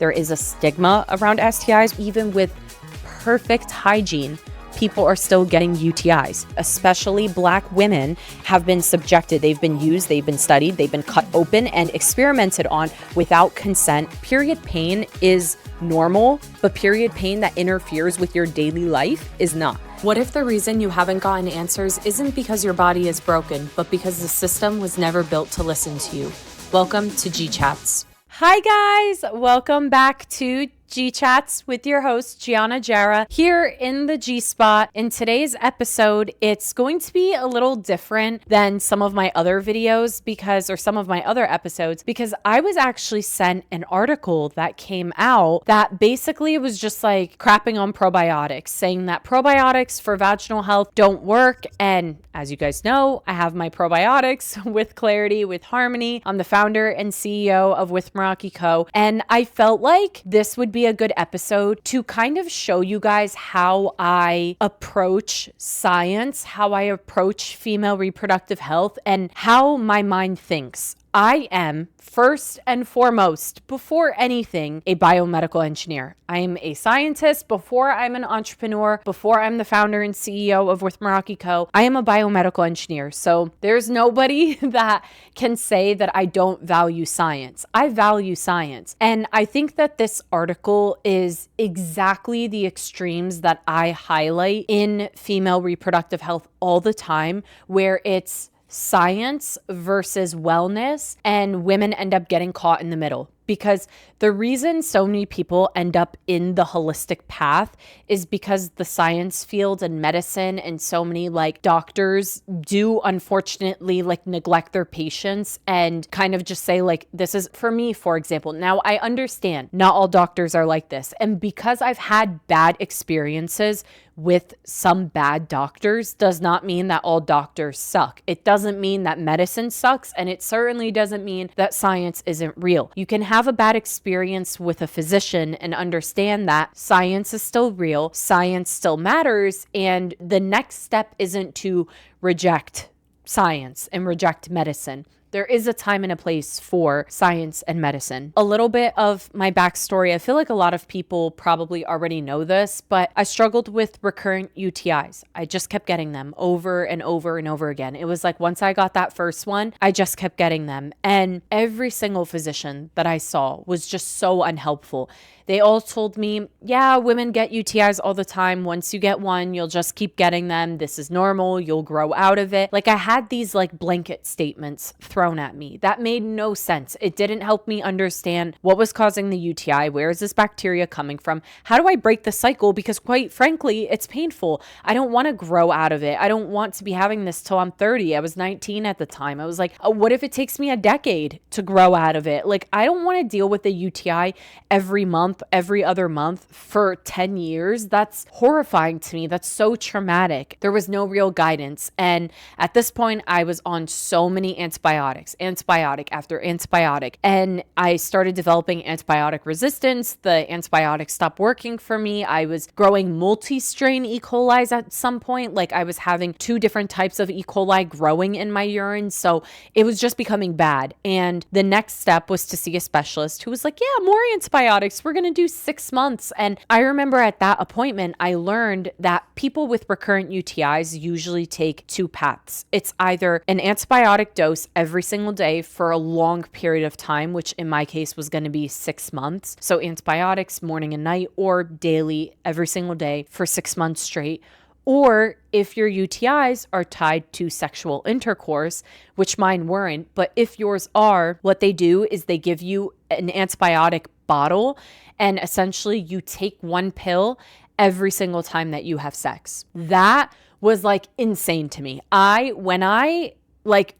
There is a stigma around STIs. Even with perfect hygiene, people are still getting UTIs. Especially Black women have been subjected. They've been used, they've been studied, they've been cut open and experimented on without consent. Period pain is normal, but period pain that interferes with your daily life is not. What if the reason you haven't gotten answers isn't because your body is broken, but because the system was never built to listen to you? Welcome to G Chats. Hi guys, welcome back to G Chats with your host, Gianna Jara, here in the G Spot. In today's episode, it's going to be a little different than some of my other videos or some of my other episodes, because I was actually sent an article that came out that basically was just like crapping on probiotics, saying that probiotics for vaginal health don't work. And as you guys know, I have my probiotics with Clarity, with Harmony. I'm the founder and CEO of With Meraki Co. And I felt like this would be a good episode to kind of show you guys how I approach science, how I approach female reproductive health, and how my mind thinks. I am, first and foremost, before anything, a biomedical engineer. I am a scientist before I'm an entrepreneur, before I'm the founder and CEO of With Meraki Co. I am a biomedical engineer. So there's nobody that can say that I don't value science. I value science. And I think that this article is exactly the extremes that I highlight in female reproductive health all the time, where it's science versus wellness, and women end up getting caught in the middle. Because the reason so many people end up in the holistic path is because the science field and medicine and so many doctors do unfortunately neglect their patients and kind of just say this is for me, for example. Now I understand not all doctors are like this. And because I've had bad experiences with some bad doctors does not mean that all doctors suck. It doesn't mean that medicine sucks, and it certainly doesn't mean that science isn't real. You can have a bad experience with a physician and understand that science is still real, science still matters, and the next step isn't to reject science and reject medicine. There is a time and a place for science and medicine. A little bit of my backstory. I feel like a lot of people probably already know this, but I struggled with recurrent UTIs. I just kept getting them over and over and over again. It was like once I got that first one, I just kept getting them. And every single physician that I saw was just so unhelpful. They all told me, yeah, women get UTIs all the time. Once you get one, you'll just keep getting them. This is normal. You'll grow out of it. I had these blanket statements thrown at me that made no sense. It didn't help me understand what was causing the UTI. Where is this bacteria coming from? How do I break the cycle? Because quite frankly, it's painful. I don't want to grow out of it. I don't want to be having this till I'm 30. I was 19 at the time. I was like, what if it takes me a decade to grow out of it? I don't want to deal with a UTI every month, every other month for 10 years. That's horrifying to me. That's so traumatic. There was no real guidance. And at this point, I was on so many antibiotic after antibiotic. And I started developing antibiotic resistance. The antibiotics stopped working for me. I was growing multi-strain E. coli at some point. I was having 2 different types of E. coli growing in my urine. So it was just becoming bad. And the next step was to see a specialist who was like, yeah, more antibiotics. We're going to do 6 months. And I remember at that appointment, I learned that people with recurrent UTIs usually take 2 paths. It's either an antibiotic dose every single day for a long period of time, which in my case was going to be 6 months. So antibiotics morning and night, or daily every single day for 6 months straight. Or if your UTIs are tied to sexual intercourse, which mine weren't, but if yours are, what they do is they give you an antibiotic bottle, and essentially you take 1 pill every single time that you have sex. That was insane to me. When I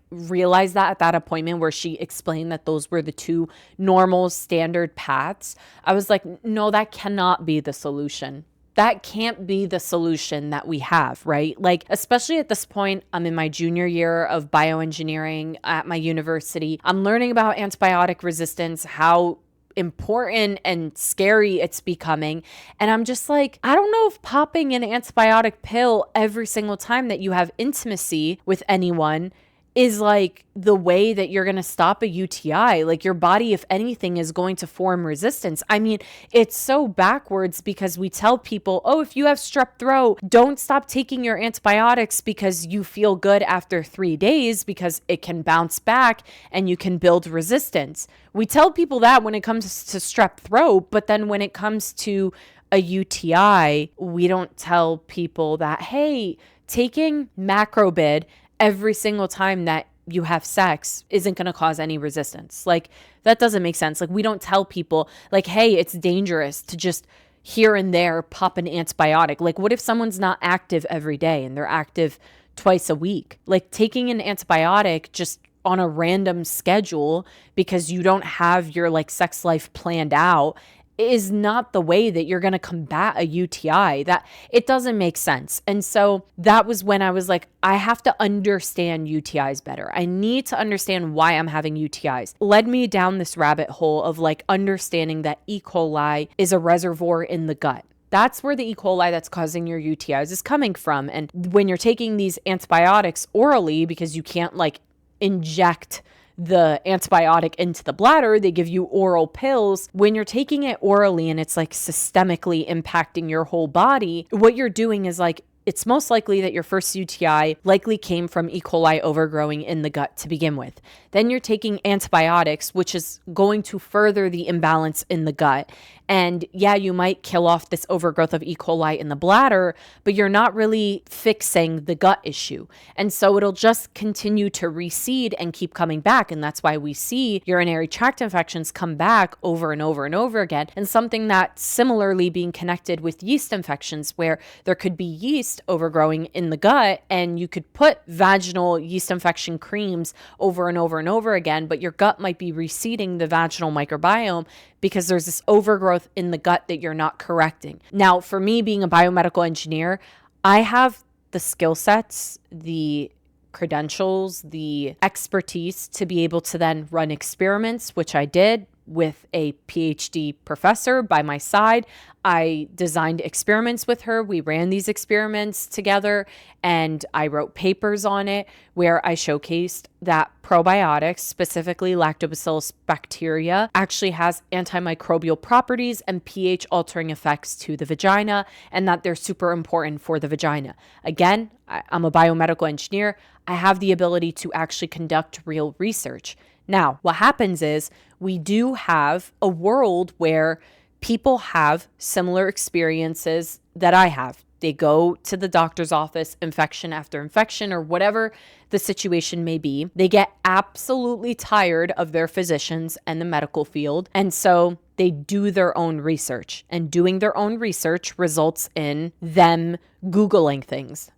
realized that at that appointment where she explained that those were the 2 normal standard paths, I was like, no, that cannot be the solution. That can't be the solution that we have, right? Especially at this point, I'm in my junior year of bioengineering at my university. I'm learning about antibiotic resistance, how important and scary it's becoming. And I'm just I don't know if popping an antibiotic pill every single time that you have intimacy with anyone is like the way that you're going to stop a UTI. Like your body, if anything, is going to form resistance. I mean, it's so backwards because we tell people, oh, if you have strep throat, don't stop taking your antibiotics because you feel good after 3 days because it can bounce back and you can build resistance. We tell people that when it comes to strep throat, but then when it comes to a UTI, we don't tell people that, hey, taking Macrobid every single time that you have sex isn't going to cause any resistance. Like, that doesn't make sense. Like, we don't tell people, like, hey, it's dangerous to just here and there pop an antibiotic. Like, what if someone's not active every day and they're active twice a week? Like, taking an antibiotic just on a random schedule because you don't have your like sex life planned out is not the way that you're going to combat a UTI. That it doesn't make sense. And so that was when I was like, I have to understand UTIs better. I need to understand why I'm having UTIs. Led me down this rabbit hole of like understanding that E. coli is a reservoir in the gut. That's where the E. coli that's causing your UTIs is coming from. And when you're taking these antibiotics orally, because you can't like inject the antibiotic into the bladder, they give you oral pills. When you're taking it orally and it's like systemically impacting your whole body, what you're doing is like, it's most likely that your first UTI likely came from E. coli overgrowing in the gut to begin with. Then you're taking antibiotics, which is going to further the imbalance in the gut. And yeah, you might kill off this overgrowth of E. coli in the bladder, but you're not really fixing the gut issue. And so it'll just continue to reseed and keep coming back. And that's why we see urinary tract infections come back over and over and over again. And something that's similarly being connected with yeast infections, where there could be yeast overgrowing in the gut and you could put vaginal yeast infection creams over and over and over again, but your gut might be reseeding the vaginal microbiome because there's this overgrowth in the gut that you're not correcting. Now, for me being a biomedical engineer, I have the skill sets, the credentials, the expertise to be able to then run experiments, which I did with a PhD professor by my side. I designed experiments with her. We ran these experiments together and I wrote papers on it where I showcased that probiotics, specifically Lactobacillus bacteria, actually has antimicrobial properties and pH altering effects to the vagina, and that they're super important for the vagina. Again, I'm a biomedical engineer. I have the ability to actually conduct real research. Now, what happens is we do have a world where people have similar experiences that I have. They go to the doctor's office, infection after infection, or whatever the situation may be. They get absolutely tired of their physicians and the medical field. And so they do their own research. And doing their own research results in them Googling things.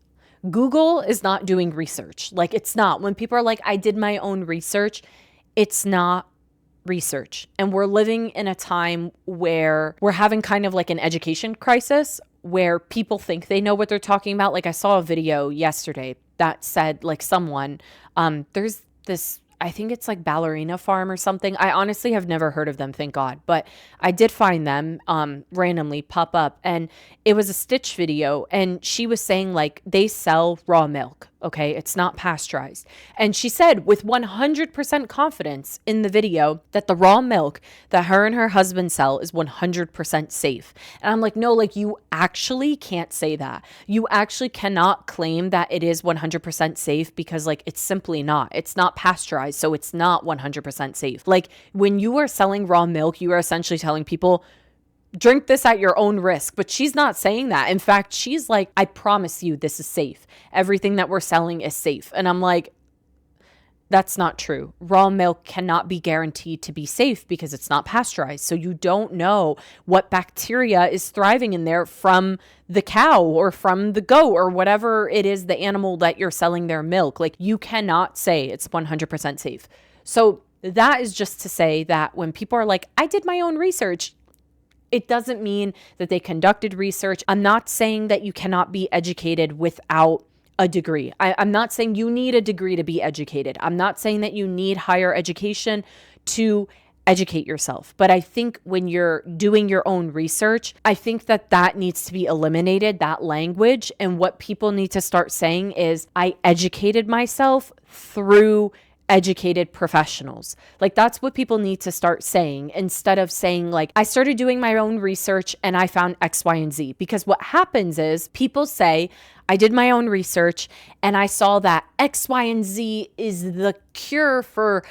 Google is not doing research. Like, it's not. When people are like, I did my own research, it's not research. And we're living in a time where we're having kind of like an education crisis where people think they know what they're talking about. Like, I saw a video yesterday that said like someone, there's this, I think it's like Ballerina Farm or something. I honestly have never heard of them, thank God. But I did find them randomly pop up. And it was a Stitch video. And she was saying like they sell raw milk. Okay, it's not pasteurized. And she said with 100% confidence in the video that the raw milk that her and her husband sell is 100% safe. And I'm like, no, like you actually can't say that. You actually cannot claim that it is 100% safe because like it's simply not. It's not pasteurized, so it's not 100% safe. Like when you are selling raw milk, you are essentially telling people, drink this at your own risk. But she's not saying that. In fact, she's like, I promise you this is safe. Everything that we're selling is safe. And I'm like, that's not true. Raw milk cannot be guaranteed to be safe because it's not pasteurized. So you don't know what bacteria is thriving in there from the cow or from the goat or whatever it is, the animal that you're selling their milk. Like you cannot say it's 100% safe. So that is just to say that when people are like, I did my own research, it doesn't mean that they conducted research. I'm not saying that you cannot be educated without a degree. I'm not saying you need a degree to be educated. I'm not saying that you need higher education to educate yourself. But I think when you're doing your own research, I think that needs to be eliminated, that language. And what people need to start saying is, I educated myself through educated professionals. Like, that's what people need to start saying, instead of saying like, I started doing my own research and I found X, Y, and Z. Because what happens is people say, I did my own research and I saw that X, Y, and Z is the cure for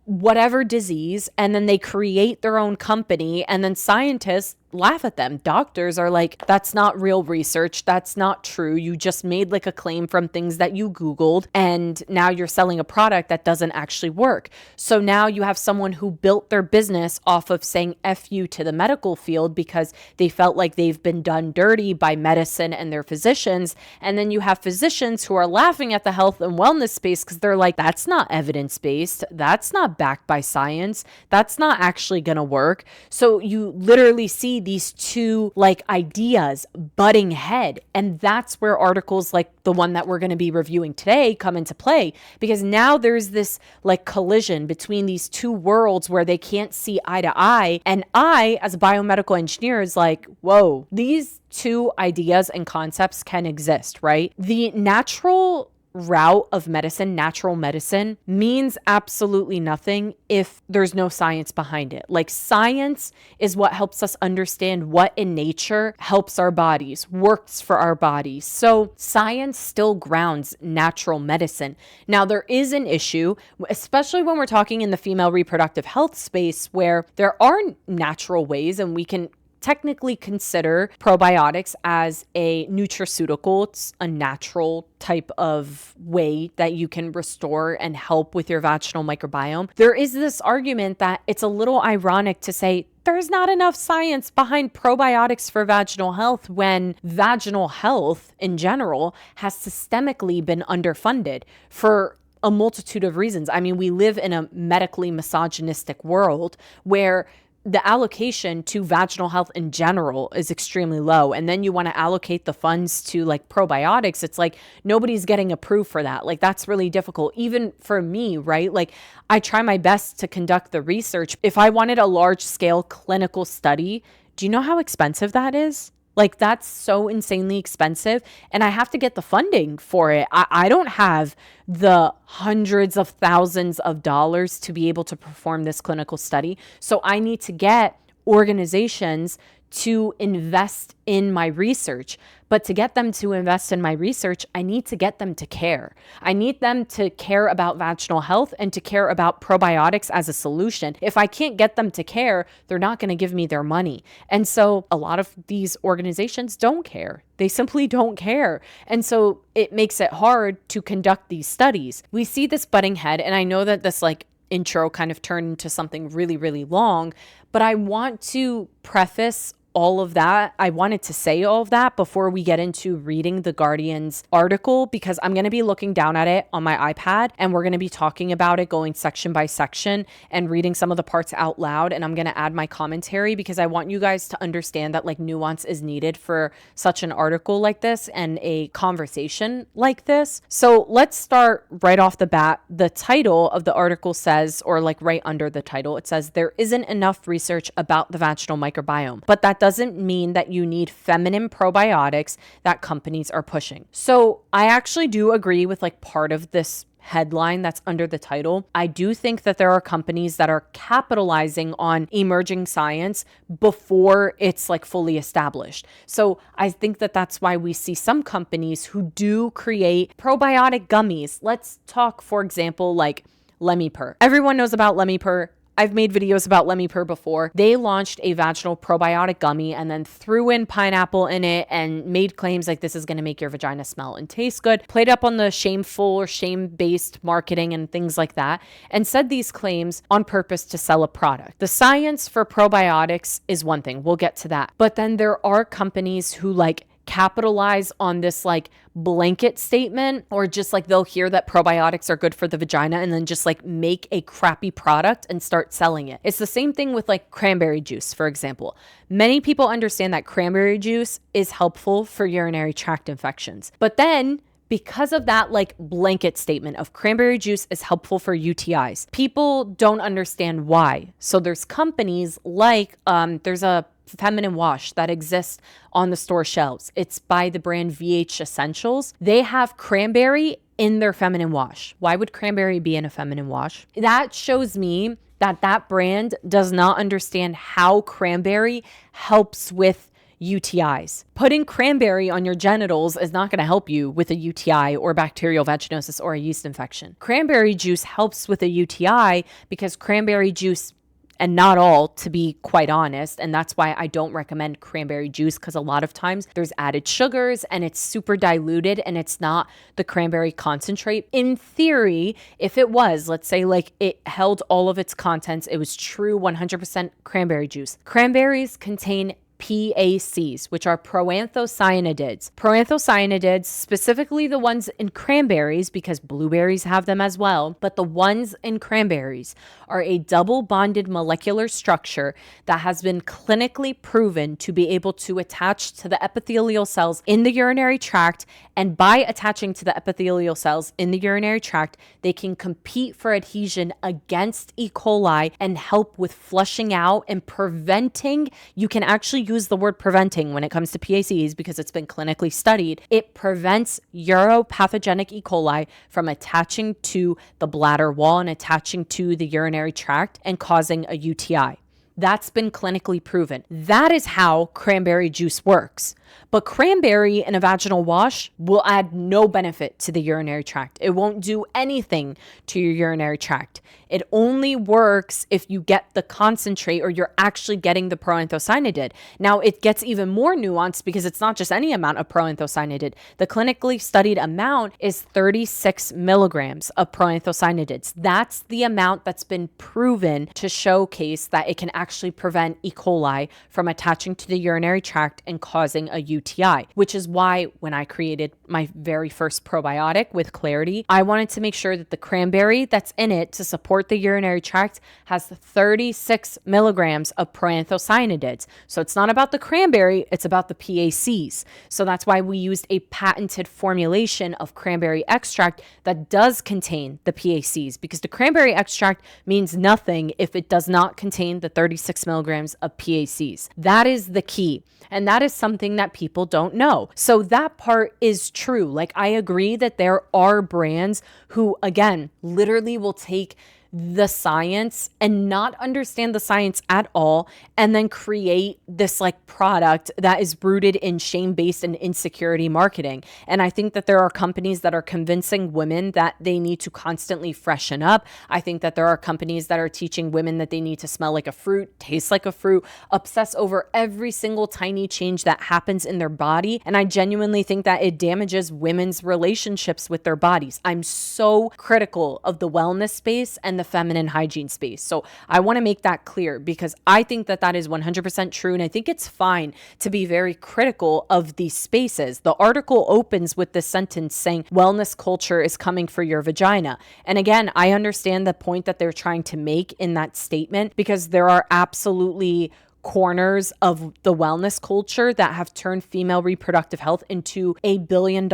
whatever disease, and then they create their own company, and then scientists laugh at them. Doctors are like, that's not real research. That's not true. You just made like a claim from things that you Googled, and now you're selling a product that doesn't actually work. So now you have someone who built their business off of saying F you to the medical field because they felt like they've been done dirty by medicine and their physicians. And then you have physicians who are laughing at the health and wellness space because they're like, that's not evidence-based. That's not backed by science. That's not actually going to work. So you literally see these two like ideas butting head. And that's where articles like the one that we're going to be reviewing today come into play, because now there's this like collision between these two worlds where they can't see eye to eye. And I, as a biomedical engineer, is like, whoa, these two ideas and concepts can exist, right? The natural route of medicine, natural medicine, means absolutely nothing if there's no science behind it. Like, science is what helps us understand what in nature helps our bodies, works for our bodies. So science still grounds natural medicine. Now, there is an issue, especially when we're talking in the female reproductive health space, where there are natural ways, and we can technically consider probiotics as a nutraceutical. It's a natural type of way that you can restore and help with your vaginal microbiome. There is this argument that it's a little ironic to say there's not enough science behind probiotics for vaginal health, when vaginal health in general has systemically been underfunded for a multitude of reasons. I mean, we live in a medically misogynistic world where the allocation to vaginal health in general is extremely low. And then you want to allocate the funds to like probiotics. It's like nobody's getting approved for that. Like, that's really difficult. Even for me, right? Like, I try my best to conduct the research. If I wanted a large scale clinical study, do you know how expensive that is? Like, that's so insanely expensive, and I have to get the funding for it. I don't have the hundreds of thousands of dollars to be able to perform this clinical study. So I need to get organizations to invest in my research. But to get them to invest in my research, I need to get them to care. I need them to care about vaginal health and to care about probiotics as a solution. If I can't get them to care, they're not going to give me their money. And so a lot of these organizations don't care. They simply don't care. And so it makes it hard to conduct these studies. We see this butting head, and I know that this like intro kind of turned into something really, really long, but I want to preface all of that. I wanted to say all of that before we get into reading the Guardian's article, because I'm going to be looking down at it on my iPad and we're going to be talking about it, going section by section and reading some of the parts out loud. And I'm going to add my commentary because I want you guys to understand that like nuance is needed for such an article like this and a conversation like this. So let's start right off the bat. The title of the article says, or like right under the title, it says, there isn't enough research about the vaginal microbiome, but that doesn't mean that you need feminine probiotics that companies are pushing. So I actually do agree with like part of this headline that's under the title. I do think that there are companies that are capitalizing on emerging science before it's like fully established. So I think that that's why we see some companies who do create probiotic gummies. Let's talk, for example, like Lemipur. Everyone knows about Lemipur. I've made videos about Lemipur before. They launched a vaginal probiotic gummy and then threw in pineapple in it and made claims like this is going to make your vagina smell and taste good, played up on the shameful or shame-based marketing and things like that, and said these claims on purpose to sell a product. The science for probiotics is one thing. We'll get to that. But then there are companies who like capitalize on this like blanket statement, or just like they'll hear that probiotics are good for the vagina and then just like make a crappy product and start selling it. It's the same thing with like cranberry juice, for example. Many people understand that cranberry juice is helpful for urinary tract infections, but then because of that like blanket statement of cranberry juice is helpful for UTIs. People don't understand why. So there's companies like there's a feminine wash that exists on the store shelves. It's by the brand VH Essentials. They have cranberry in their feminine wash. Why would cranberry be in a feminine wash? That shows me that that brand does not understand how cranberry helps with UTIs. Putting cranberry on your genitals is not going to help you with a UTI or bacterial vaginosis or a yeast infection. Cranberry juice helps with a UTI because cranberry juice, and not all, to be quite honest. And that's why I don't recommend cranberry juice, because a lot of times there's added sugars and it's super diluted and it's not the cranberry concentrate. In theory, if it was, let's say like it held all of its contents, it was true 100% cranberry juice. Cranberries contain PACs, which are proanthocyanidins. Proanthocyanidins, specifically the ones in cranberries, because blueberries have them as well, but the ones in cranberries are a double bonded molecular structure that has been clinically proven to be able to attach to the epithelial cells in the urinary tract. And by attaching to the epithelial cells in the urinary tract, they can compete for adhesion against E. coli and help with flushing out and preventing. You can actually use the word preventing when it comes to PACs because it's been clinically studied. It prevents uropathogenic E. coli from attaching to the bladder wall and attaching to the urinary tract and causing a UTI. That's been clinically proven. That is how cranberry juice works. But cranberry in a vaginal wash will add no benefit to the urinary tract. It won't do anything to your urinary tract. It only works if you get the concentrate or you're actually getting the proanthocyanidin. Now, it gets even more nuanced because it's not just any amount of proanthocyanidin. The clinically studied amount is 36 milligrams of proanthocyanidins. That's the amount that's been proven to showcase that it can actually prevent E. coli from attaching to the urinary tract and causing a UTI, which is why when I created my very first probiotic with Clarity, I wanted to make sure that the cranberry that's in it to support the urinary tract has 36 milligrams of proanthocyanidins. So it's not about the cranberry, it's about the PACs. So that's why we used a patented formulation of cranberry extract that does contain the PACs, because the cranberry extract means nothing if it does not contain the 36 milligrams of PACs. That is the key. And that is something that people don't know. So that part is true. Like, I agree that there are brands who, again, literally will take the science and not understand the science at all, and then create this like product that is rooted in shame-based and insecurity marketing. And I think that there are companies that are convincing women that they need to constantly freshen up. I think that there are companies that are teaching women that they need to smell like a fruit, taste like a fruit, obsess over every single tiny change that happens in their body. And I genuinely think that it damages women's relationships with their bodies. I'm so critical of the wellness space and the feminine hygiene space. So I want to make that clear because I think that that is 100% true. And I think it's fine to be very critical of these spaces. The article opens with this sentence saying wellness culture is coming for your vagina. And again, I understand the point that they're trying to make in that statement, because there are absolutely corners of the wellness culture that have turned female reproductive health into $1 billion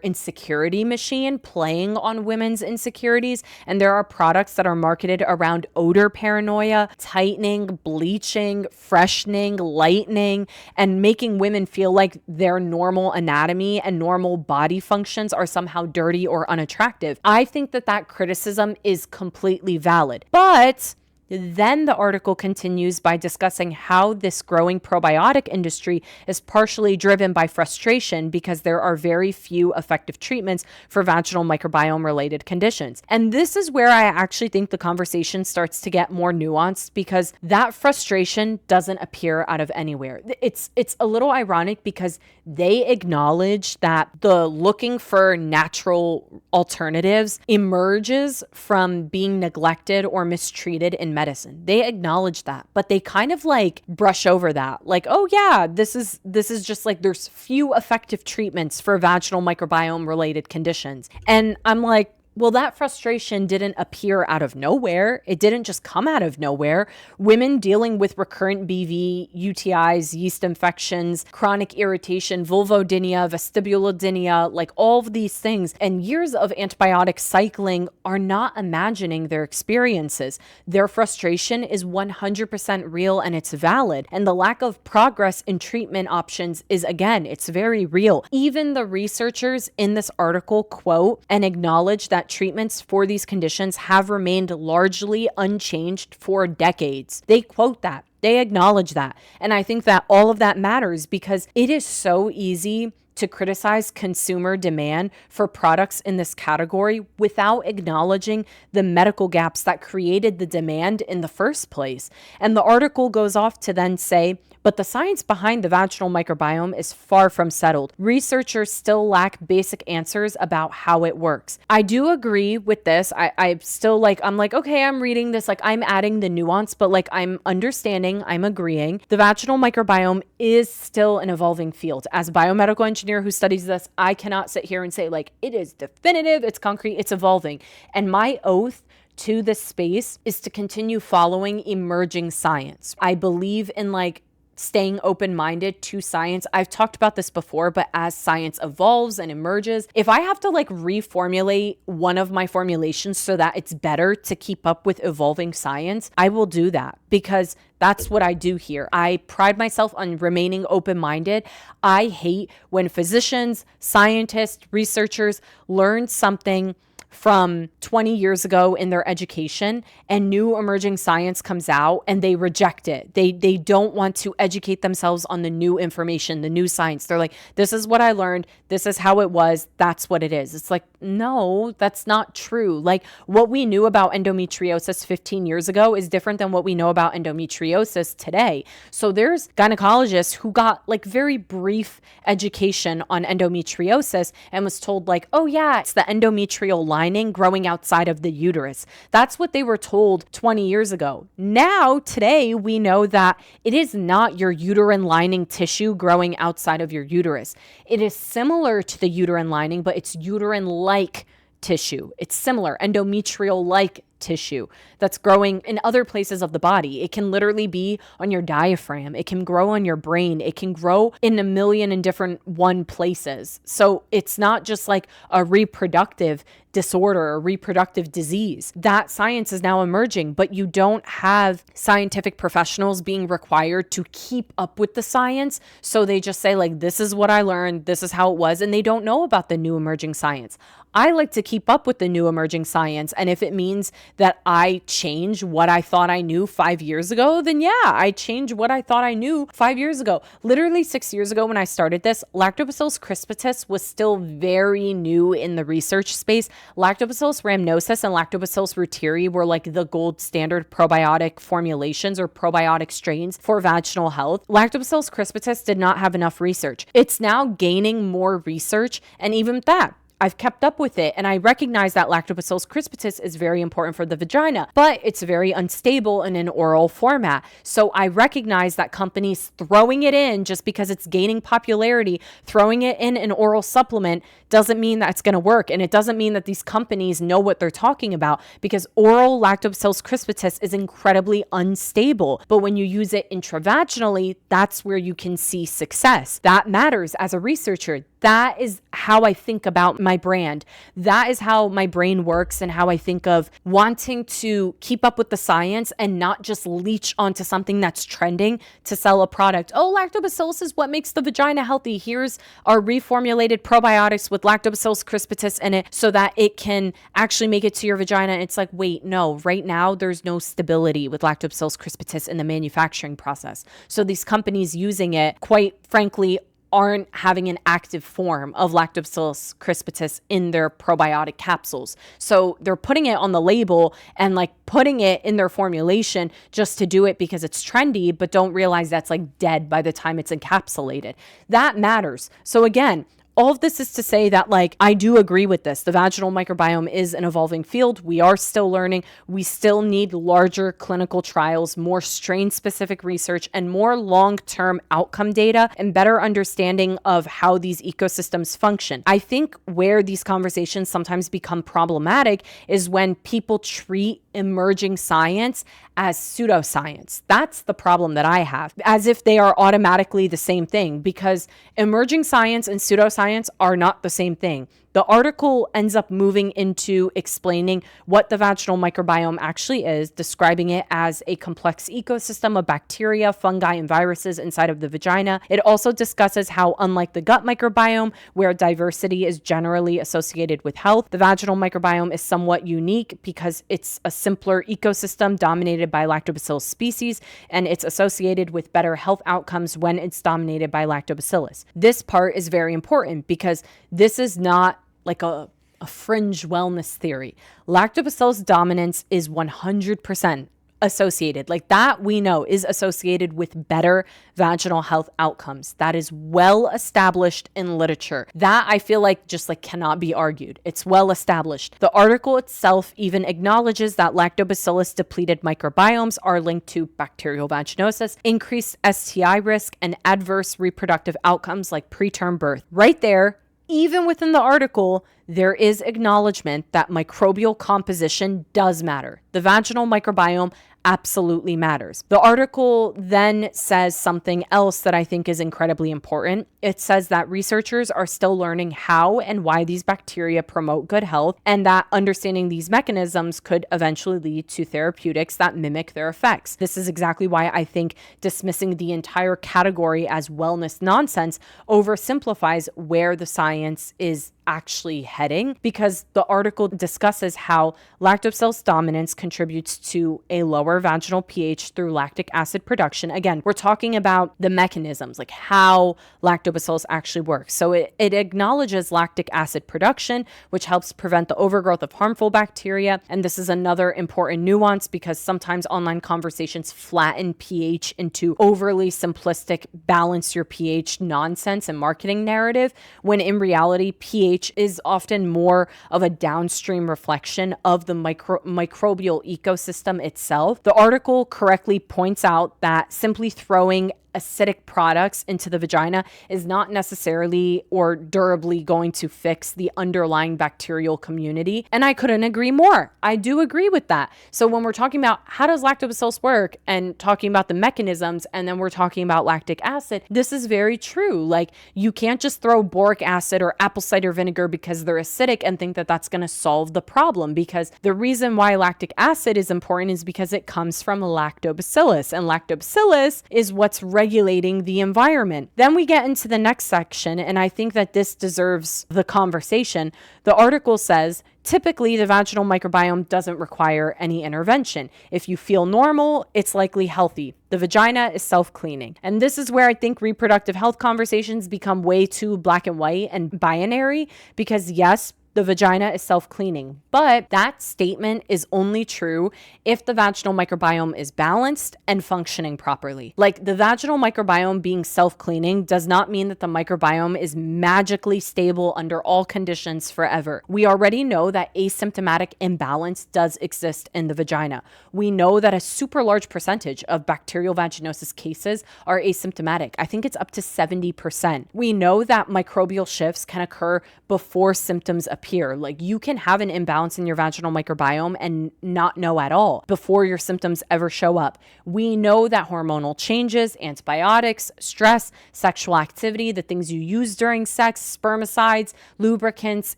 insecurity machine playing on women's insecurities. And there are products that are marketed around odor paranoia, tightening, bleaching, freshening, lightening, and making women feel like their normal anatomy and normal body functions are somehow dirty or unattractive. I think that that criticism is completely valid. But then the article continues by discussing how this growing probiotic industry is partially driven by frustration because there are very few effective treatments for vaginal microbiome related conditions. And this is where I actually think the conversation starts to get more nuanced, because that frustration doesn't appear out of anywhere. It's a little ironic because they acknowledge that the looking for natural alternatives emerges from being neglected or mistreated in medicine. They acknowledge that, but they kind of like brush over that. Like, oh yeah, this is just like there's few effective treatments for vaginal microbiome related conditions. And I'm like, Well, that frustration didn't appear out of nowhere. It didn't just come out of nowhere. Women dealing with recurrent BV, UTIs, yeast infections, chronic irritation, vulvodynia, vestibulodynia, like all of these things, and years of antibiotic cycling are not imagining their experiences. Their frustration is 100% real and it's valid. And the lack of progress in treatment options is, again, it's very real. Even the researchers in this article quote and acknowledge that treatments for these conditions have remained largely unchanged for decades. They quote that. They acknowledge that. And I think that all of that matters because it is so easy to criticize consumer demand for products in this category without acknowledging the medical gaps that created the demand in the first place. And the article goes off to then say, but the science behind the vaginal microbiome is far from settled. Researchers still lack basic answers about how it works. I do agree with this. I'm still like, okay, I'm reading this, like I'm adding the nuance, but like I'm understanding, I'm agreeing. The vaginal microbiome is still an evolving field. As a biomedical engineer who studies this, I cannot sit here and say like, it is definitive, it's concrete, it's evolving. And my oath to this space is to continue following emerging science. I believe in like staying open-minded to science. I've talked about this before, but as science evolves and emerges, if I have to like reformulate one of my formulations so that it's better to keep up with evolving science, I will do that because that's what I do here. I pride myself on remaining open-minded. I hate when physicians, scientists, researchers learn something from 20 years ago in their education and new emerging science comes out and they reject it. They don't want to educate themselves on the new information, the new science. They're like, this is what I learned. This is how it was. That's what it is. It's like, no, that's not true. Like what we knew about endometriosis 15 years ago is different than what we know about endometriosis today. So there's gynecologists who got like very brief education on endometriosis and was told like, oh yeah, it's the endometrial lining growing outside of the uterus. That's what they were told 20 years ago. Now, today, we know that it is not your uterine lining tissue growing outside of your uterus. It is similar to the uterine lining, but it's uterine-like tissue. It's similar, endometrial-like tissue that's growing in other places of the body. It can literally be on your diaphragm. It can grow on your brain. It can grow in a million and different places. So it's not just like a reproductive disorder or reproductive disease. That science is now emerging, but you don't have scientific professionals being required to keep up with the science. So they just say like, this is what I learned. This is how it was. And they don't know about the new emerging science. I like to keep up with the new emerging science. And if it means that I change what I thought I knew 5 years ago, then yeah, I change what I thought I knew 5 years ago. Literally 6 years ago when I started this, Lactobacillus crispus was still very new in the research space. Lactobacillus rhamnosus and Lactobacillus reuteri were like the gold standard probiotic formulations or probiotic strains for vaginal health. Lactobacillus crispus did not have enough research. It's now gaining more research, and even that, I've kept up with it and I recognize that Lactobacillus crispus is very important for the vagina, but it's very unstable in an oral format. So I recognize that companies throwing it in just because it's gaining popularity, throwing it in an oral supplement doesn't mean that it's going to work. And it doesn't mean that these companies know what they're talking about because oral Lactobacillus crispus is incredibly unstable. But when you use it intravaginally, that's where you can see success. That matters as a researcher. That is how I think about my brand. That is how my brain works and how I think of wanting to keep up with the science and not just leech onto something that's trending to sell a product. Oh, lactobacillus is what makes the vagina healthy. Here's our reformulated probiotics with lactobacillus crispus in it so that it can actually make it to your vagina. And it's like, wait, no, right now there's no stability with lactobacillus crispus in the manufacturing process. So these companies using it, quite frankly, aren't having an active form of Lactobacillus crispus in their probiotic capsules. So they're putting it on the label and like putting it in their formulation just to do it because it's trendy, but don't realize that's like dead by the time it's encapsulated. That matters. So again, All of this is to say that, like, I do agree with this. The vaginal microbiome is an evolving field. We are still learning. We still need larger clinical trials, more strain-specific research, and more long-term outcome data and better understanding of how these ecosystems function. I think where these conversations sometimes become problematic is when people treat emerging science as pseudoscience. That's the problem that I have, as if they are automatically the same thing, because emerging science and pseudoscience are not the same thing. The article ends up moving into explaining what the vaginal microbiome actually is, describing it as a complex ecosystem of bacteria, fungi, and viruses inside of the vagina. It also discusses how, unlike the gut microbiome, where diversity is generally associated with health, the vaginal microbiome is somewhat unique because it's a simpler ecosystem dominated by Lactobacillus species, and it's associated with better health outcomes when it's dominated by Lactobacillus. This part is very important because this is not like a fringe wellness theory. Lactobacillus dominance is 100% associated, like that we know is associated with better vaginal health outcomes. That is well established in literature. That I feel like just like cannot be argued. It's well established. The article itself even acknowledges that lactobacillus depleted microbiomes are linked to bacterial vaginosis, increased STI risk, and adverse reproductive outcomes like preterm birth. Right there, even within the article, there is acknowledgement that microbial composition does matter. The vaginal microbiome absolutely matters. The article then says something else that I think is incredibly important. It says that researchers are still learning how and why these bacteria promote good health, and that understanding these mechanisms could eventually lead to therapeutics that mimic their effects. This is exactly why I think dismissing the entire category as wellness nonsense oversimplifies where the science is actually heading, because the article discusses how lactobacillus dominance contributes to a lower vaginal pH through lactic acid production. Again, we're talking about the mechanisms, like how lactobacillus actually works. So it acknowledges lactic acid production, which helps prevent the overgrowth of harmful bacteria. And this is another important nuance, because sometimes online conversations flatten pH into overly simplistic balance your pH nonsense and marketing narrative, when in reality, pH is often more of a downstream reflection of the microbial ecosystem itself. The article correctly points out that simply throwing acidic products into the vagina is not necessarily or durably going to fix the underlying bacterial community. And I couldn't agree more. I do agree with that. So when we're talking about how does lactobacillus work and talking about the mechanisms, and then we're talking about lactic acid, this is very true. Like, you can't just throw boric acid or apple cider vinegar because they're acidic and think that that's going to solve the problem, because the reason why lactic acid is important is because it comes from lactobacillus, and lactobacillus is what's regulating the environment. Then we get into the next section, and I think that this deserves the conversation. The article says, typically, the vaginal microbiome doesn't require any intervention. If you feel normal, it's likely healthy. The vagina is self-cleaning. And this is where I think reproductive health conversations become way too black and white and binary, because yes, the vagina is self-cleaning. But that statement is only true if the vaginal microbiome is balanced and functioning properly. Like, the vaginal microbiome being self-cleaning does not mean that the microbiome is magically stable under all conditions forever. We already know that asymptomatic imbalance does exist in the vagina. We know that a super large percentage of bacterial vaginosis cases are asymptomatic. I think it's up to 70%. We know that microbial shifts can occur before symptoms appear. Like, you can have an imbalance in your vaginal microbiome and not know at all before your symptoms ever show up. We know that hormonal changes, antibiotics, stress, sexual activity, the things you use during sex, spermicides, lubricants,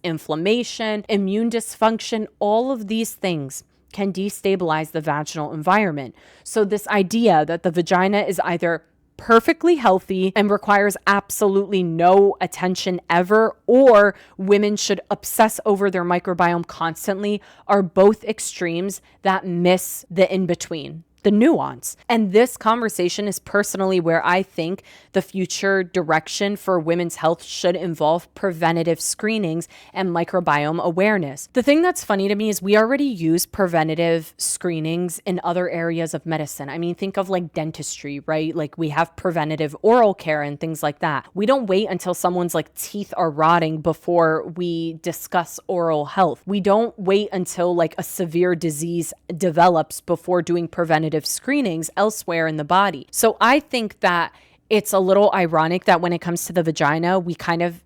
inflammation, immune dysfunction, all of these things can destabilize the vaginal environment. So this idea that the vagina is either perfectly healthy and requires absolutely no attention ever, or women should obsess over their microbiome constantly, are both extremes that miss the in-between. the nuance. And this conversation is personally where I think the future direction for women's health should involve preventative screenings and microbiome awareness. The thing that's funny to me is we already use preventative screenings in other areas of medicine. I mean, think of like dentistry, right? Like we have preventative oral care and things like that. We don't wait until someone's like teeth are rotting before we discuss oral health. We don't wait until like a severe disease develops before doing preventative screenings elsewhere in the body. So I think that it's a little ironic that when it comes to the vagina,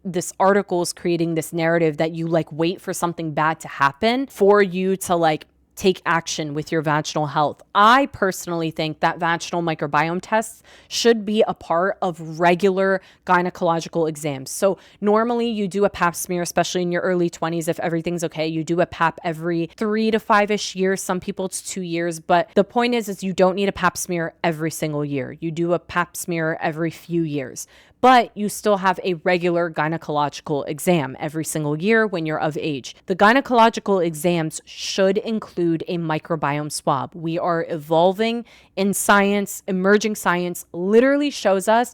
this article is creating this narrative that you like wait for something bad to happen for you to like take action with your vaginal health. I personally think that vaginal microbiome tests should be a part of regular gynecological exams. So normally you do a pap smear, especially in your early 20s. If everything's okay, you do a pap every 3 to 5-ish years. Some people it's 2 years, but the point is you don't need a pap smear every single year. You do a pap smear every few years. But you still have a regular gynecological exam every single year when you're of age. The gynecological exams should include a microbiome swab. We are evolving in science. Emerging science literally shows us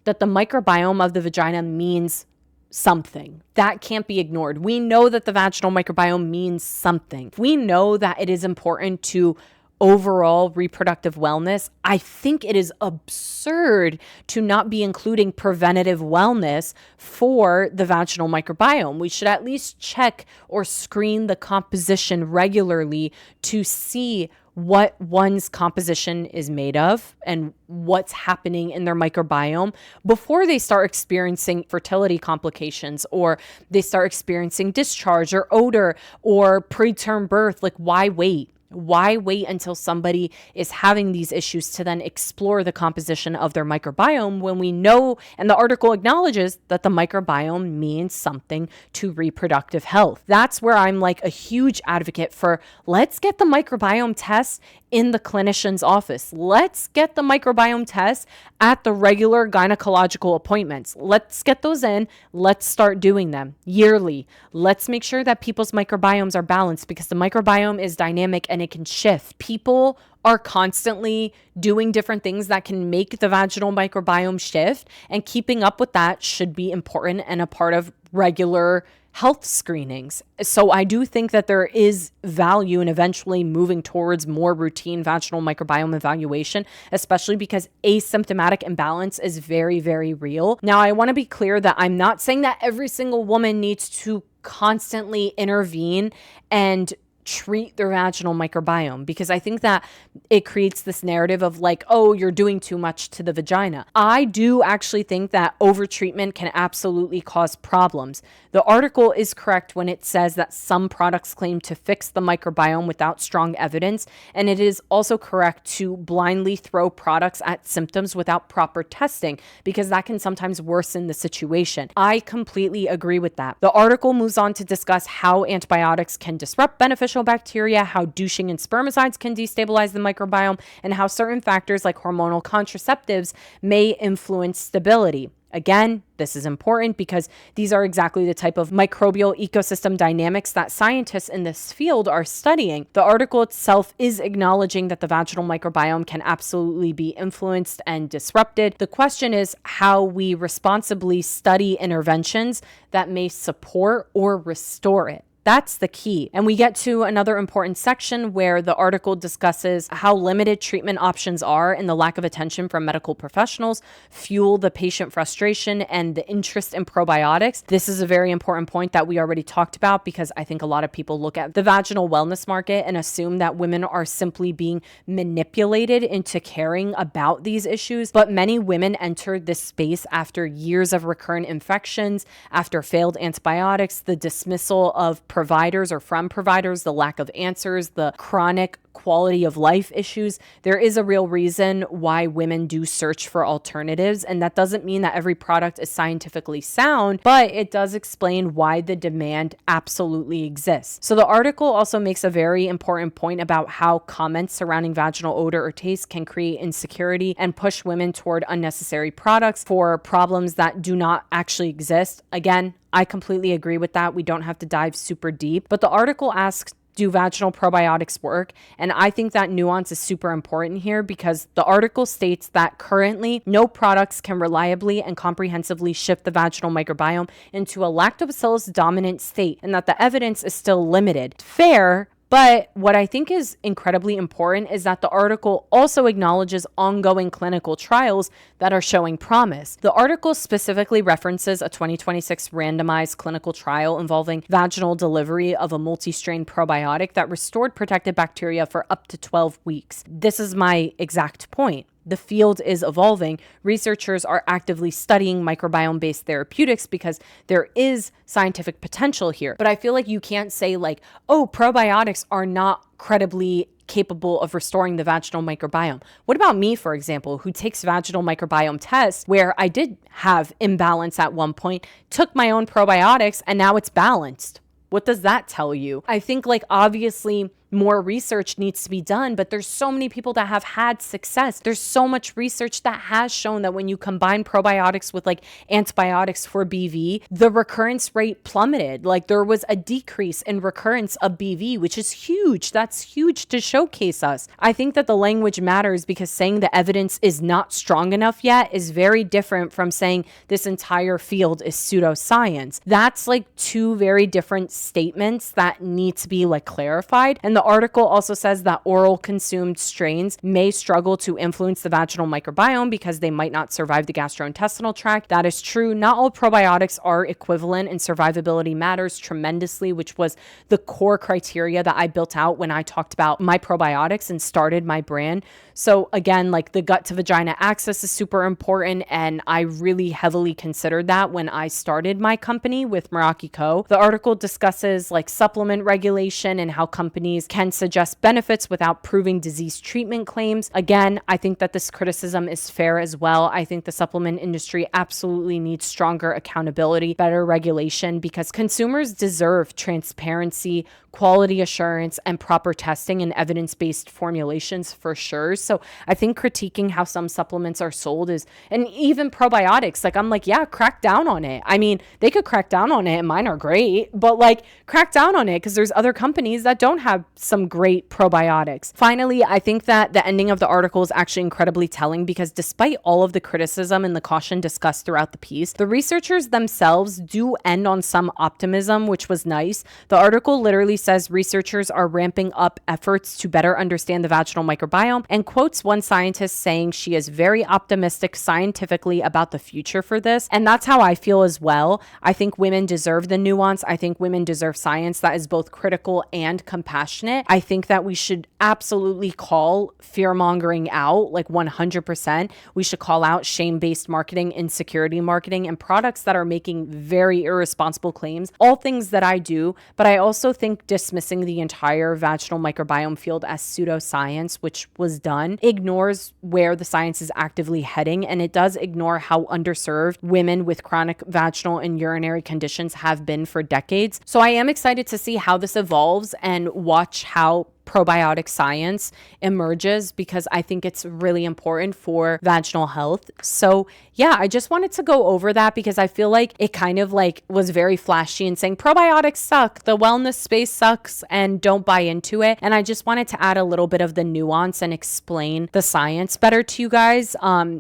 that the microbiome of the vagina means something. That can't be ignored. We know that the vaginal microbiome means something. We know that it is important to overall reproductive wellness. I think it is absurd to not be including preventative wellness for the vaginal microbiome. We should at least check or screen the composition regularly to see what one's composition is made of and what's happening in their microbiome before they start experiencing fertility complications or they start experiencing discharge or odor or preterm birth. Like, why wait? Why wait until somebody is having these issues to then explore the composition of their microbiome when we know, and the article acknowledges that the microbiome means something to reproductive health? That's where I'm like a huge advocate for let's get the microbiome tests in the clinician's office. Let's get the microbiome tests at the regular gynecological appointments. Let's get those in. Let's start doing them yearly. Let's make sure that people's microbiomes are balanced because the microbiome is dynamic and it can shift. People are constantly doing different things that can make the vaginal microbiome shift, and keeping up with that should be important and a part of regular health screenings. So I do think that there is value in eventually moving towards more routine vaginal microbiome evaluation, especially because asymptomatic imbalance is very, very real. Now, I want to be clear that I'm not saying that every single woman needs to constantly intervene and treat their vaginal microbiome, because I think that it creates this narrative of like, oh, you're doing too much to the vagina. I do actually think that overtreatment can absolutely cause problems. The article is correct when it says that some products claim to fix the microbiome without strong evidence, and it is also correct to blindly throw products at symptoms without proper testing, because that can sometimes worsen the situation. I completely agree with that. The article moves on to discuss how antibiotics can disrupt beneficial bacteria, how douching and spermicides can destabilize the microbiome, and how certain factors like hormonal contraceptives may influence stability. Again, this is important because these are exactly the type of microbial ecosystem dynamics that scientists in this field are studying. The article itself is acknowledging that the vaginal microbiome can absolutely be influenced and disrupted. The question is how we responsibly study interventions that may support or restore it. That's the key. And we get to another important section where the article discusses how limited treatment options are and the lack of attention from medical professionals fuel the patient frustration and the interest in probiotics. This is a very important point that we already talked about, because I think a lot of people look at the vaginal wellness market and assume that women are simply being manipulated into caring about these issues. But many women entered this space after years of recurrent infections, after failed antibiotics, the dismissal of providers or from providers, the lack of answers, the chronic quality of life issues. There is a real reason why women do search for alternatives, and that doesn't mean that every product is scientifically sound, but it does explain why the demand absolutely exists. So the article also makes a very important point about how comments surrounding vaginal odor or taste can create insecurity and push women toward unnecessary products for problems that do not actually exist. Again, I completely agree with that. We don't have to dive super deep, but the article asks, do vaginal probiotics work? And I think that nuance is super important here because the article states that currently no products can reliably and comprehensively shift the vaginal microbiome into a lactobacillus dominant state, and that the evidence is still limited. Fair. But what I think is incredibly important is that the article also acknowledges ongoing clinical trials that are showing promise. The article specifically references a 2026 randomized clinical trial involving vaginal delivery of a multi-strain probiotic that restored protected bacteria for up to 12 weeks. This is my exact point. The field is evolving. Researchers are actively studying microbiome-based therapeutics because there is scientific potential here. But I feel like you can't say like, oh, probiotics are not credibly capable of restoring the vaginal microbiome. What about me, for example, who takes vaginal microbiome tests where I did have imbalance at one point, took my own probiotics, and now it's balanced? What does that tell you? I think like obviously more research needs to be done, but there's so many people that have had success. There's so much research that has shown that when you combine probiotics with like antibiotics for BV, the recurrence rate plummeted. Like there was a decrease in recurrence of BV, which is huge. That's huge to showcase us. I think that the language matters because saying the evidence is not strong enough yet is very different from saying this entire field is pseudoscience. That's like two very different statements that need to be like clarified. And the article also says that oral consumed strains may struggle to influence the vaginal microbiome because they might not survive the gastrointestinal tract. That is true. Not all probiotics are equivalent, and survivability matters tremendously, which was the core criteria that I built out when I talked about my probiotics and started my brand. So again, like the gut to vagina access is super important, and I really heavily considered that when I started my company with Meraki Co. The article discusses like supplement regulation and how companies can suggest benefits without proving disease treatment claims. Again, I think that this criticism is fair as well. I think the supplement industry absolutely needs stronger accountability, better regulation, because consumers deserve transparency, quality assurance, and proper testing and evidence-based formulations for sure. So I think critiquing how some supplements are sold is, and even probiotics, like I'm like, yeah, crack down on it. I mean, they could crack down on it and mine are great, but like crack down on it because there's other companies that don't have some great probiotics. Finally, I think that the ending of the article is actually incredibly telling because despite all of the criticism and the caution discussed throughout the piece, the researchers themselves do end on some optimism, which was nice. The article literally says researchers are ramping up efforts to better understand the vaginal microbiome and quotes one scientist saying she is very optimistic scientifically about the future for this. And that's how I feel as well. I think women deserve the nuance. I think women deserve science that is both critical and compassionate. I think that we should absolutely call fear mongering out, like 100%. We should call out shame-based marketing, insecurity marketing, and products that are making very irresponsible claims, all things that I do. But I also think dismissing the entire vaginal microbiome field as pseudoscience, which was done, ignores where the science is actively heading, and it does ignore how underserved women with chronic vaginal and urinary conditions have been for decades. So I am excited to see how this evolves and watch how probiotic science emerges because I think it's really important for vaginal health. So yeah, I just wanted to go over that because I feel like it kind of like was very flashy and saying probiotics suck, the wellness space sucks, and don't buy into it. And I just wanted to add a little bit of the nuance and explain the science better to you guys,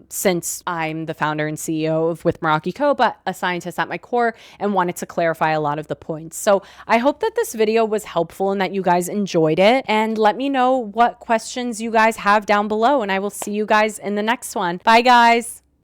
since I'm the founder and CEO of With Meraki Co, but a scientist at my core, and wanted to clarify a lot of the points. So I hope that this video was helpful and that you guys enjoyed it. And let me know what questions you guys have down below, and I will see you guys in the next one. Bye, guys.